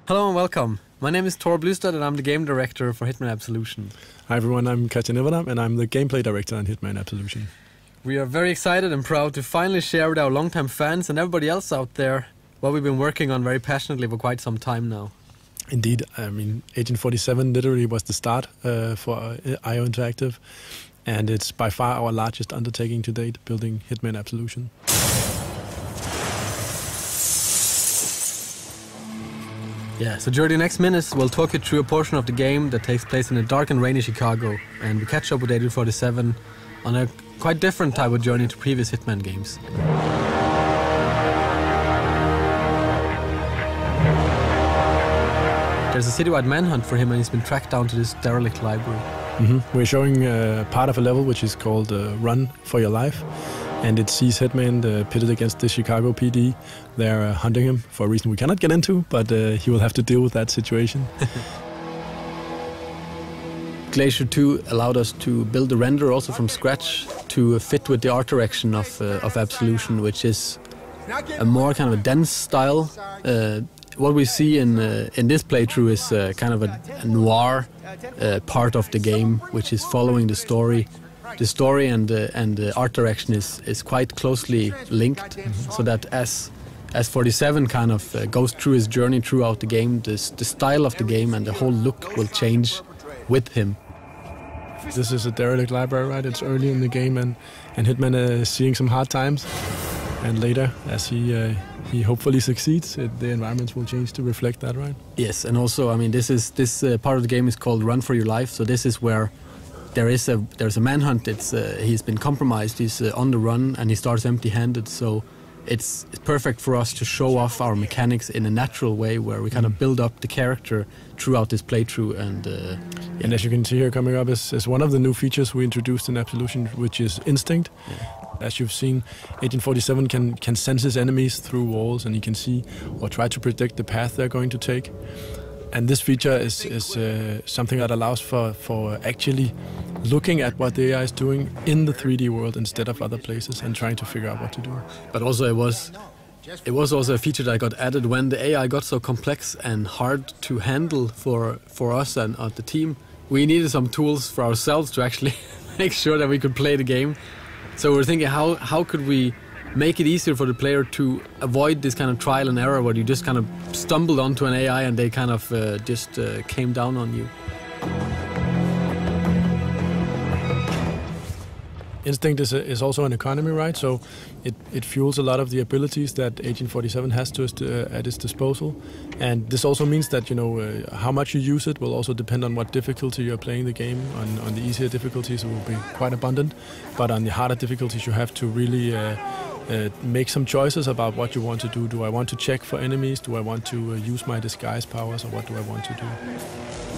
Hello and welcome. My name is Blystad and I'm the game director for Hitman Absolution. Hi everyone, I'm Elverdam and I'm the gameplay director on Hitman Absolution. We are very excited and proud to finally share with our longtime fans and everybody else out there what we've been working on very passionately for quite some time now. Indeed, I mean, Agent 47 literally was the start for IO Interactive, and it's by far our largest undertaking to date, building Hitman Absolution. Yeah, so during the next minutes we'll talk you through a portion of the game that takes place in a dark and rainy Chicago, and we catch up with Agent 47 on a quite different type of journey to previous Hitman games. There's a citywide manhunt for him and he's been tracked down to this derelict library. We're showing part of a level which is called Run for Your Life, and it sees Hitman pitted against the Chicago PD. They're hunting him for a reason we cannot get into, but he will have to deal with that situation. Glacier 2 allowed us to build a render also from scratch to fit with the art direction of Absolution, which is a more kind of a dense style. What we see in this playthrough is kind of a noir part of the game, which is following the story. The story and the art direction is quite closely linked, so that as 47 kind of goes through his journey throughout the game, the style of the game and the whole look will change with him. This is a derelict library, right? It's early in the game, and Hitman is seeing some hard times. And later, as he hopefully succeeds, the environments will change to reflect that, right? Yes, and also, I mean, this part of the game is called Run for Your Life. So this is where there's a manhunt. He's been compromised. He's on the run, and he starts empty-handed. So it's perfect for us to show off our mechanics in a natural way, where we kind of build up the character throughout this playthrough. And as you can see here, coming up is one of the new features we introduced in Absolution, which is Instinct. Yeah. As you've seen, Agent 47 can sense his enemies through walls, and he can see or try to predict the path they're going to take. And this feature is something that allows for actually looking at what the AI is doing in the 3D world instead of other places and trying to figure out what to do. But also it was also a feature that got added when the AI got so complex and hard to handle for us and the team. We needed some tools for ourselves to actually make sure that we could play the game. So we're thinking, how could we make it easier for the player to avoid this kind of trial and error where you just kind of stumbled onto an AI and they kind of just came down on you. Instinct is also an economy, right? So it fuels a lot of the abilities that Agent 47 has at his disposal. And this also means that, how much you use it will also depend on what difficulty you're playing the game. On the easier difficulties, it will be quite abundant. But on the harder difficulties, you have to really make some choices about what you want to do. Do I want to check for enemies? Do I want to use my disguise powers? Or what do I want to do?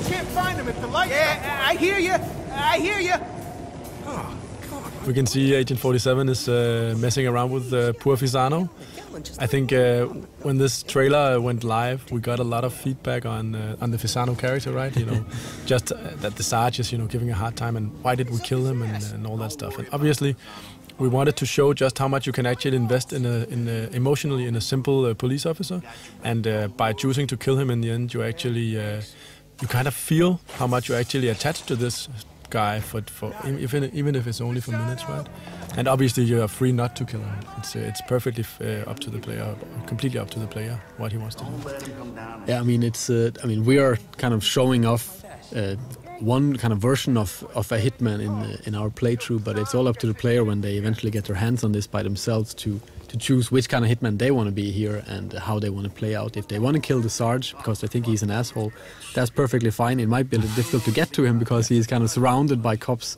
Can't find them at the light. Yeah, I hear you. I hear you. Oh. We can see Agent 47 is messing around with poor Fisano. I think when this trailer went live, we got a lot of feedback on the Fisano character, right? Just that the Sarge is, giving a hard time, and why did we kill him, and all that stuff. And obviously, we wanted to show just how much you can actually invest emotionally in a simple police officer, and by choosing to kill him in the end, you actually you kind of feel how much you're actually attached to this guy even if it's only for minutes, right? And obviously you are free not to kill him. It's perfectly up to the player, completely up to the player what he wants to do. Yeah, I mean we are kind of showing off one kind of version of a Hitman in our playthrough, but it's all up to the player when they eventually get their hands on this by themselves to choose which kind of Hitman they want to be here and how they want to play out. If they want to kill the Sarge because they think he's an asshole, that's perfectly fine. It might be a little difficult to get to him because he's kind of surrounded by cops,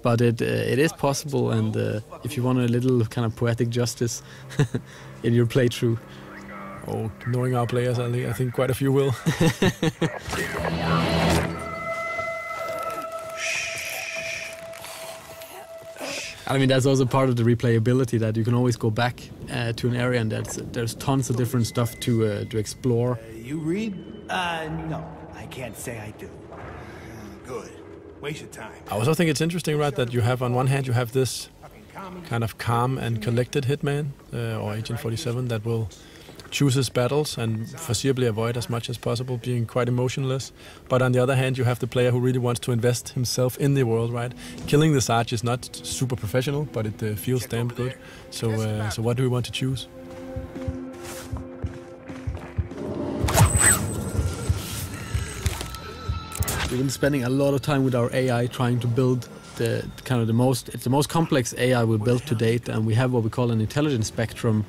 but it is possible. And if you want a little kind of poetic justice in your playthrough, knowing our players, I think quite a few will. I mean, that's also part of the replayability, that you can always go back to an area and there's tons of different stuff to explore. You read? No, I can't say I do. Good. Waste of time. I also think it's interesting, right, that you have on one hand you have this kind of calm and collected Hitman or Agent 47 that will choose his battles and foreseeably avoid as much as possible, being quite emotionless. But on the other hand, you have the player who really wants to invest himself in the world, right? Killing the Sarge is not super professional, but it feels damn good. So what do we want to choose? We've been spending a lot of time with our AI trying to build it's the most complex AI we built to date, and we have what we call an intelligence spectrum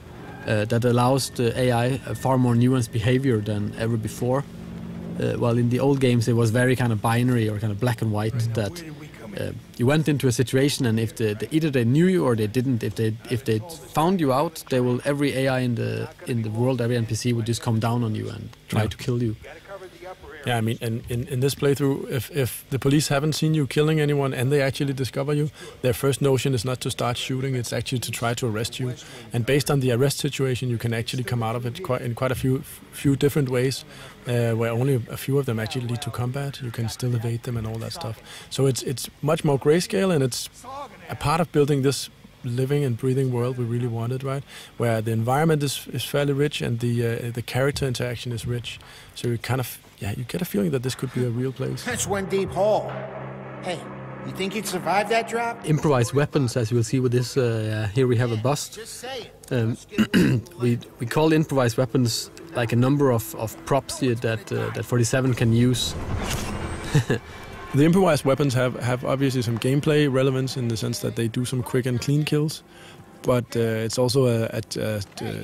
that allows the AI a far more nuanced behavior than ever before. While in the old games it was very kind of binary or kind of black and white, that you went into a situation and if either they knew you or they didn't. If they found you out, every AI in the world, every NPC would just come down on you and try to kill you. Yeah, I mean, in this playthrough, if the police haven't seen you killing anyone and they actually discover you, their first notion is not to start shooting, it's actually to try to arrest you. And based on the arrest situation, you can actually come out of it in quite a few different ways, where only a few of them actually lead to combat. You can still evade them and all that stuff. So it's much more grayscale, and it's a part of building this living and breathing world we really wanted, right? Where the environment is fairly rich and the character interaction is rich. So you kind of, you get a feeling that this could be a real place. That's one deep hole. Hey, you think you'd survive that drop? Improvised weapons, as you will see with this. Here we have a bust. We call improvised weapons like a number of props here that 47 can use. The improvised weapons have obviously some gameplay relevance in the sense that they do some quick and clean kills, but it's also a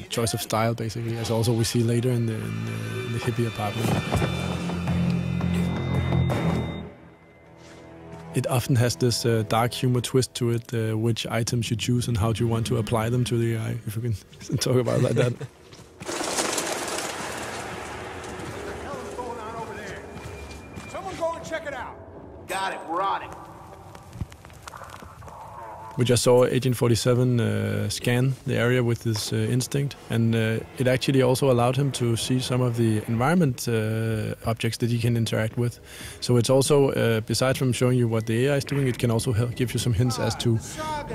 choice of style, basically, as also we see later in the hippie apartment. It often has this dark humor twist to it, which items you choose and how do you want to apply them to the AI, if we can talk about it like that. Got it, we're on it. We just saw Agent 47 scan the area with his instinct, and it actually also allowed him to see some of the environment objects that he can interact with. So it's also, besides from showing you what the AI is doing, it can also help give you some hints as to,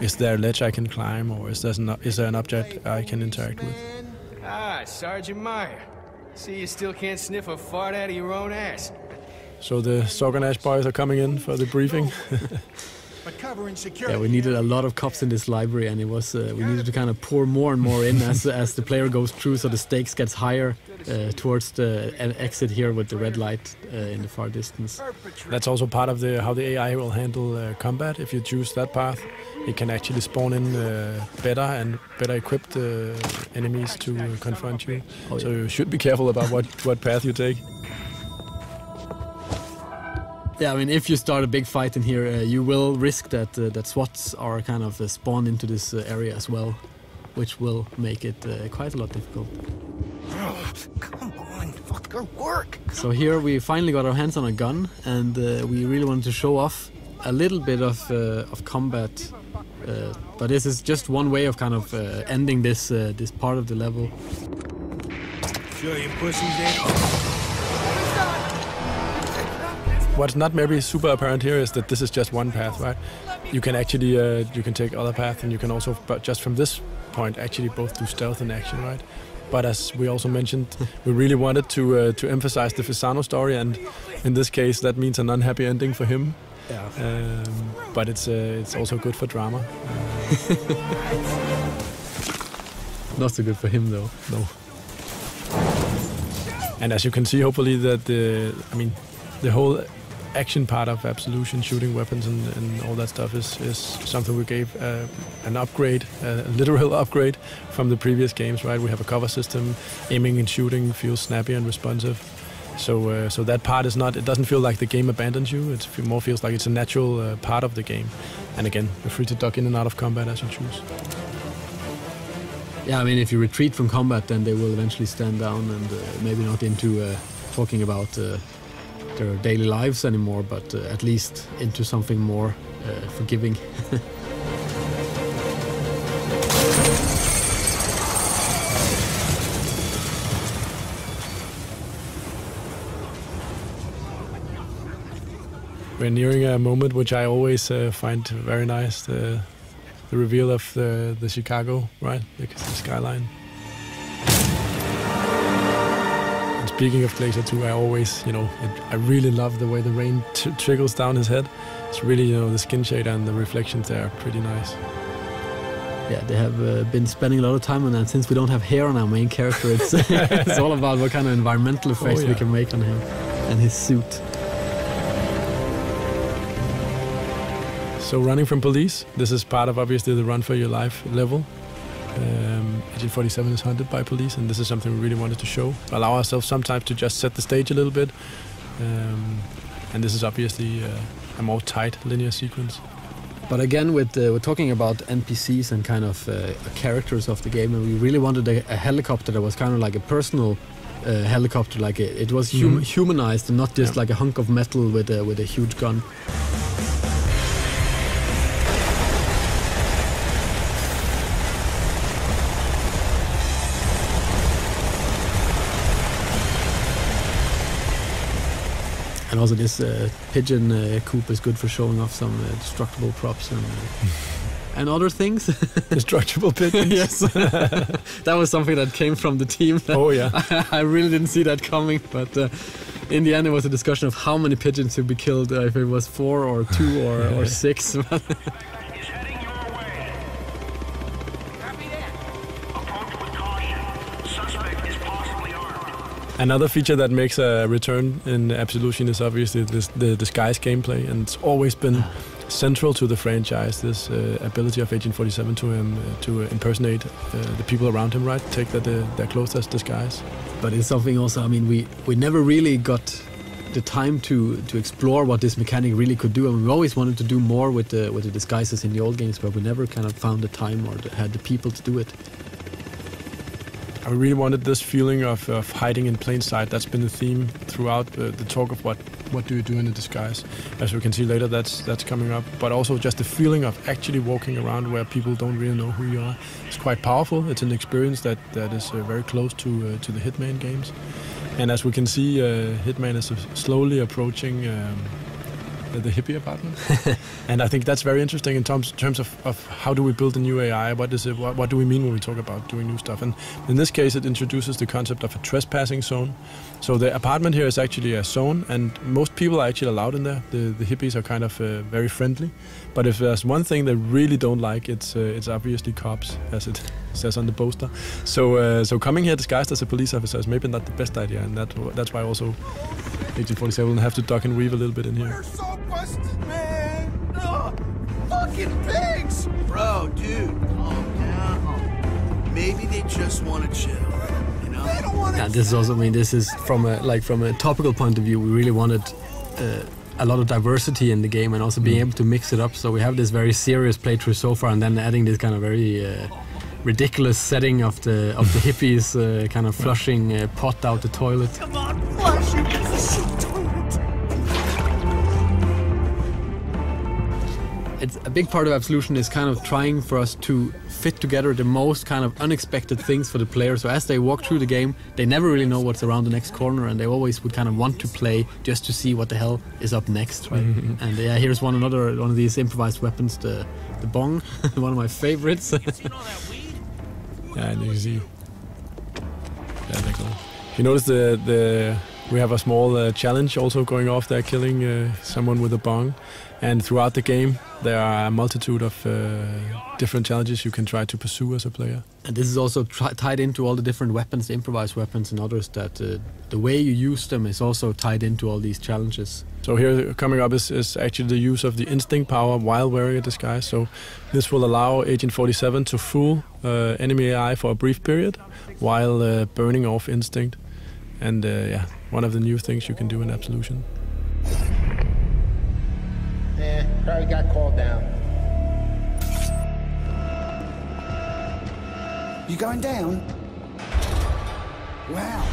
is there a ledge I can climb, or is there an object I can interact with? Ah, Sergeant Meyer. See, you still can't sniff a fart out of your own ass. So the Sorganash boys are coming in for the briefing. Yeah, we needed a lot of cops in this library, and it was we needed to kind of pour more and more in as the player goes through, so the stakes gets higher towards the exit here with the red light in the far distance. That's also part of how the AI will handle combat. If you choose that path, it can actually spawn in better equipped enemies to confront you. Oh, yeah. So you should be careful about what path you take. Yeah, I mean, if you start a big fight in here, you will risk that SWATs are kind of spawned into this area as well, which will make it quite a lot difficult. Oh, come on, fucker, work! So here we finally got our hands on a gun, and we really wanted to show off a little bit of combat. But this is just one way of kind of ending this part of the level. Sure your pussy's in? What's not maybe super apparent here is that this is just one path, right? You can actually you can take other paths, and you can also, but just from this point, actually both do stealth and action, right? But as we also mentioned, we really wanted to emphasize the Fisano story, and in this case, that means an unhappy ending for him. Yeah. But it's also good for drama. Not so good for him, though. No. And as you can see, hopefully that the whole action part of Absolution, shooting weapons and all that stuff is something we gave an upgrade, a literal upgrade from the previous games, right? We have a cover system, aiming and shooting feels snappy and responsive. So that part is not, it doesn't feel like the game abandons you, it more feels like it's a natural part of the game. And again, you're free to duck in and out of combat as you choose. Yeah, I mean, if you retreat from combat, then they will eventually stand down and maybe not into talking about their daily lives anymore, but at least into something more forgiving. We're nearing a moment which I always find very nice, the reveal of the Chicago, right? The skyline. speaking of Glacier 2, I always, I really love the way the rain trickles down his head. It's really, the skin shade and the reflections there are pretty nice. Yeah, they have been spending a lot of time on that. Since we don't have hair on our main character, it's it's all about what kind of environmental effects we can make on him and his suit. So running from police, this is part of obviously the run for your life level. Agent 47 is hunted by police, and this is something we really wanted to show. Allow ourselves sometimes to just set the stage a little bit. And this is obviously a more tight linear sequence. But again, we're talking about NPCs and kind of characters of the game, and we really wanted a helicopter that was kind of like a personal helicopter, like it was humanized and not just like a hunk of metal with a huge gun. And also this pigeon coop is good for showing off some destructible props and other things. Destructible pigeons? Yes. That was something that came from the team. Oh yeah. I really didn't see that coming, but in the end it was a discussion of how many pigeons should be killed, if it was 4 or 2 or 6. Another feature that makes a return in Absolution is obviously the disguise gameplay, and it's always been central to the franchise, this ability of Agent 47 to impersonate the people around him, right? Take their clothes as disguise. But it's something also, I mean, we never really got the time to explore what this mechanic really could do. I mean, we always wanted to do more with the disguises in the old games, but we never kind of found the time or had the people to do it. I really wanted this feeling of hiding in plain sight. That's been the theme throughout the talk of what do you do in a disguise. As we can see later, that's coming up. But also just the feeling of actually walking around where people don't really know who you are. It's quite powerful. It's an experience that is very close to the Hitman games. And as we can see, Hitman is slowly approaching the hippie apartment. And I think that's very interesting in terms of how do we build a new AI, what do we mean when we talk about doing new stuff. And in this case it introduces the concept of a trespassing zone. So the apartment here is actually a zone, and most people are actually allowed in there. The hippies are kind of very friendly, but if there's one thing they really don't like, it's obviously cops, as it says on the poster. So coming here disguised as a police officer is maybe not the best idea, and that's why also Agent 47 will have to duck and weave a little bit in here. They're so busted, man! Ugh, fucking pigs! Bro, dude, calm down. Maybe they just want to chill, you know? They don't want to. Yeah, this is also, I mean, this is from a topical point of view, we really wanted a lot of diversity in the game, and also being able to mix it up. So we have this very serious playthrough so far, and then adding this kind of very ridiculous setting of the hippies kind of flushing pot out the toilet. Come on, flush it! It's a toilet! It's a big part of Absolution is kind of trying for us to fit together the most kind of unexpected things for the player. So as they walk through the game, they never really know what's around the next corner, and they always would kind of want to play just to see what the hell is up next, right? And yeah, here's one of these improvised weapons, the bong, one of my favorites. Yeah, and you can see. Yeah, that's cool. You notice we have a small challenge also going off there, killing someone with a bong. And throughout the game, there are a multitude of different challenges you can try to pursue as a player. And this is also tied into all the different weapons, the improvised weapons and others, that the way you use them is also tied into all these challenges. So here coming up is actually the use of the instinct power while wearing a disguise. So this will allow Agent 47 to fool enemy AI for a brief period while burning off instinct. And yeah, one of the new things you can do in Absolution. Probably got called down. You going down? Wow.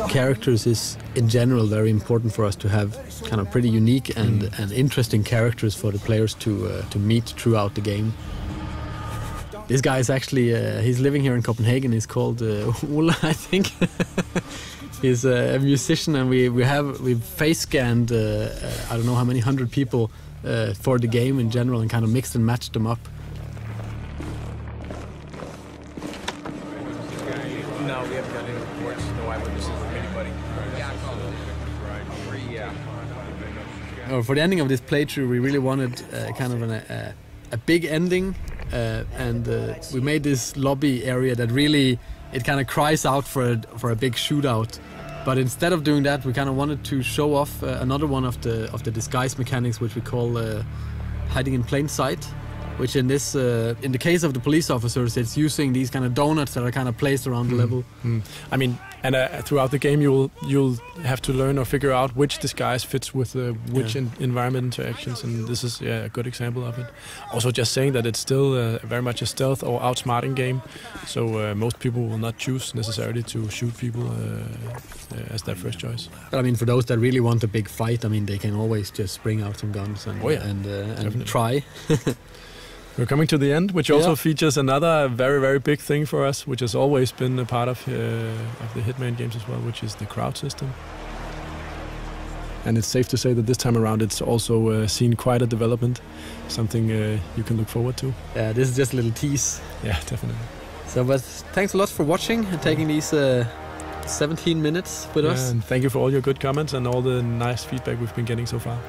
Characters is, in general, very important for us to have kind of pretty unique and interesting characters for the players to meet throughout the game. This guy is actually, he's living here in Copenhagen. He's called Ola, I think. He's a musician, and we've face scanned I don't know how many 100 people for the game in general, and kind of mixed and matched them up. No, we have got any reports? No eyewitnesses from anybody? For the ending of this playthrough, we really wanted kind of a big ending, and we made this lobby area that really it kind of cries out for a big shootout. But instead of doing that, we kind of wanted to show off another one of the disguise mechanics, which we call hiding in plain sight. Which in the case of the police officers, it's using these kind of donuts that are kind of placed around the level. I mean, and throughout the game, you'll have to learn or figure out which disguise fits with which environment interactions, and this is a good example of it. Also, just saying that it's still very much a stealth or outsmarting game, so most people will not choose necessarily to shoot people as their first choice. But I mean, for those that really want a big fight, I mean, they can always just bring out some guns and try. We're coming to the end, which also features another very, very big thing for us, which has always been a part of the Hitman games as well, which is the crowd system. And it's safe to say that this time around it's also seen quite a development, something you can look forward to. Yeah, this is just a little tease. Yeah, definitely. So, but thanks a lot for watching and taking these 17 minutes with us. And thank you for all your good comments and all the nice feedback we've been getting so far.